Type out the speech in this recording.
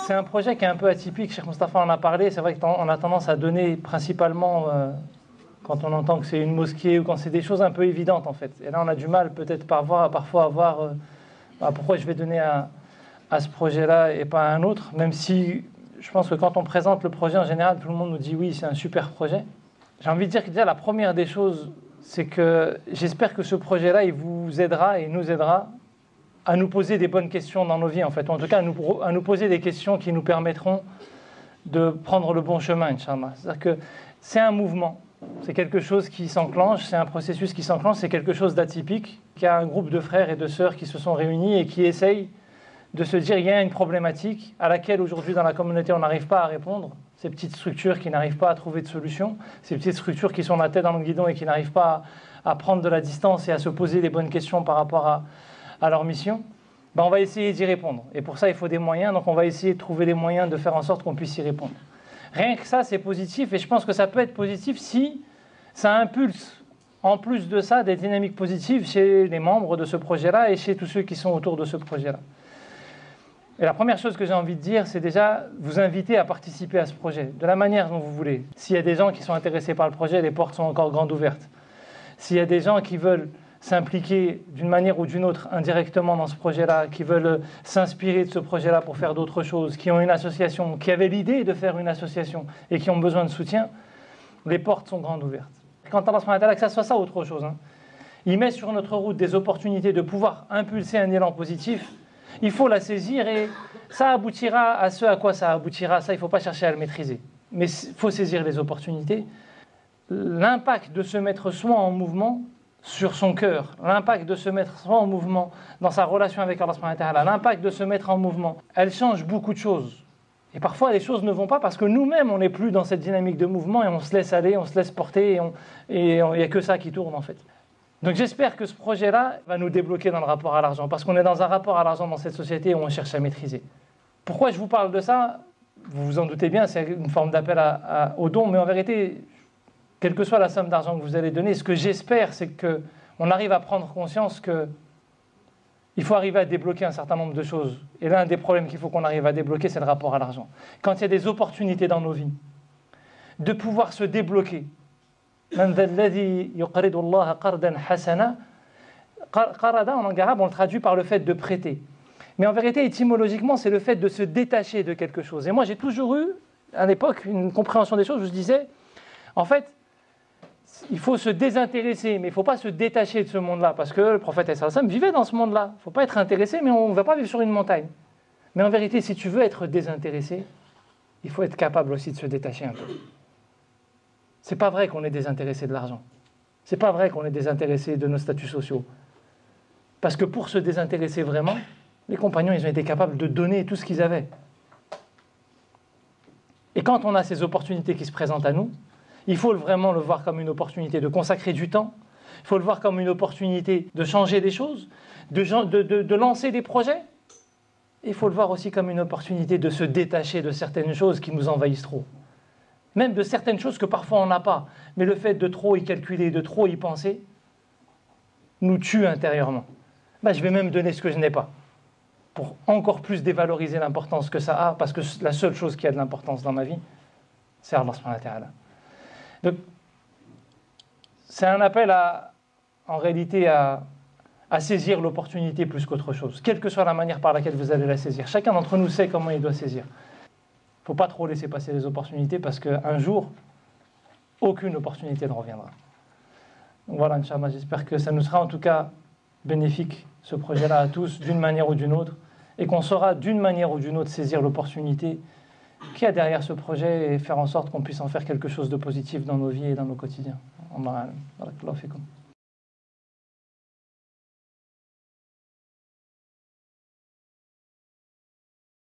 C'est un projet qui est un peu atypique, Cheikh Moustapha en a parlé, c'est vrai qu'on a tendance à donner principalement quand on entend que c'est une mosquée ou quand c'est des choses un peu évidentes en fait. Et là on a du mal peut-être parfois à voir pourquoi je vais donner à ce projet-là et pas à un autre, même si je pense que quand on présente le projet en général, tout le monde nous dit oui, c'est un super projet. J'ai envie de dire que déjà la première des choses, c'est que j'espère que ce projet-là, il vous aidera et nous aidera à nous poser des bonnes questions dans nos vies en fait, ou en tout cas à nous poser des questions qui nous permettront de prendre le bon chemin, Inch'Allah. C'est-à-dire que c'est un mouvement, c'est quelque chose qui s'enclenche, c'est un processus qui s'enclenche, c'est quelque chose d'atypique, qu'il y a un groupe de frères et de sœurs qui se sont réunis et qui essayent de se dire il y a une problématique à laquelle aujourd'hui dans la communauté on n'arrive pas à répondre, ces petites structures qui n'arrivent pas à trouver de solution, ces petites structures qui sont la tête dans le guidon et qui n'arrivent pas à prendre de la distance et à se poser les bonnes questions par rapport à leur mission, ben on va essayer d'y répondre. Et pour ça, il faut des moyens, donc on va essayer de trouver les moyens de faire en sorte qu'on puisse y répondre. Rien que ça, c'est positif, et je pense que ça peut être positif si ça impulse, en plus de ça, des dynamiques positives chez les membres de ce projet-là et chez tous ceux qui sont autour de ce projet-là. Et la première chose que j'ai envie de dire, c'est déjà vous inviter à participer à ce projet, de la manière dont vous voulez. S'il y a des gens qui sont intéressés par le projet, les portes sont encore grandes ouvertes. S'il y a des gens qui veulent s'impliquer d'une manière ou d'une autre indirectement dans ce projet-là, qui veulent s'inspirer de ce projet-là pour faire d'autres choses, qui ont une association, qui avaient l'idée de faire une association et qui ont besoin de soutien, les portes sont grandes ouvertes. Quand Allah subhanahu wa ta'ala, que ça soit ça ou autre chose, il met sur notre route des opportunités de pouvoir impulser un élan positif, il faut la saisir et ça aboutira à ce à quoi ça aboutira. Ça, il ne faut pas chercher à le maîtriser. Mais il faut saisir les opportunités. L'impact de se mettre soi en mouvement sur son cœur, l'impact de se mettre soi en mouvement dans sa relation avec Allah subhanahu wa ta'ala, l'impact de se mettre en mouvement, elle change beaucoup de choses. Et parfois, les choses ne vont pas parce que nous-mêmes, on n'est plus dans cette dynamique de mouvement et on se laisse aller, on se laisse porter et il n'y a que ça qui tourne en fait. Donc j'espère que ce projet-là va nous débloquer dans le rapport à l'argent, parce qu'on est dans un rapport à l'argent dans cette société où on cherche à maîtriser. Pourquoi je vous parle de ça? Vous vous en doutez bien, c'est une forme d'appel au don, mais en vérité, quelle que soit la somme d'argent que vous allez donner, ce que j'espère, c'est qu'on arrive à prendre conscience qu'il faut arriver à débloquer un certain nombre de choses. Et l'un des problèmes qu'il faut qu'on arrive à débloquer, c'est le rapport à l'argent. Quand il y a des opportunités dans nos vies, de pouvoir se débloquer. Qarada en langue arabe, on le traduit par le fait de prêter. Mais en vérité, étymologiquement, c'est le fait de se détacher de quelque chose. Et moi, j'ai toujours eu, à l'époque, une compréhension des choses où je disais, en fait, il faut se désintéresser, mais il ne faut pas se détacher de ce monde-là, parce que le prophète sallallahu alayhi wa sallam vivait dans ce monde-là. Il ne faut pas être intéressé, mais on ne va pas vivre sur une montagne. Mais en vérité, si tu veux être désintéressé, il faut être capable aussi de se détacher un peu. C'est pas vrai qu'on est désintéressé de l'argent. C'est pas vrai qu'on est désintéressé de nos statuts sociaux. Parce que pour se désintéresser vraiment, les compagnons, ils ont été capables de donner tout ce qu'ils avaient. Et quand on a ces opportunités qui se présentent à nous, il faut vraiment le voir comme une opportunité de consacrer du temps, il faut le voir comme une opportunité de changer des choses, de lancer des projets. Il faut le voir aussi comme une opportunité de se détacher de certaines choses qui nous envahissent trop. Même de certaines choses que parfois on n'a pas. Mais le fait de trop y calculer, de trop y penser, nous tue intérieurement. Je vais même donner ce que je n'ai pas, pour encore plus dévaloriser l'importance que ça a, parce que la seule chose qui a de l'importance dans ma vie, c'est Allah subhanahu wa ta'ala. Donc, c'est un appel en réalité à saisir l'opportunité plus qu'autre chose, quelle que soit la manière par laquelle vous allez la saisir. Chacun d'entre nous sait comment il doit saisir. Il ne faut pas trop laisser passer les opportunités parce qu'un jour, aucune opportunité ne reviendra. Donc voilà, Inch'Allah, j'espère que ça nous sera en tout cas bénéfique, ce projet-là à tous, d'une manière ou d'une autre, et qu'on saura d'une manière ou d'une autre saisir l'opportunité qu'il y a derrière ce projet et faire en sorte qu'on puisse en faire quelque chose de positif dans nos vies et dans nos quotidiens. Barakallahu fikum.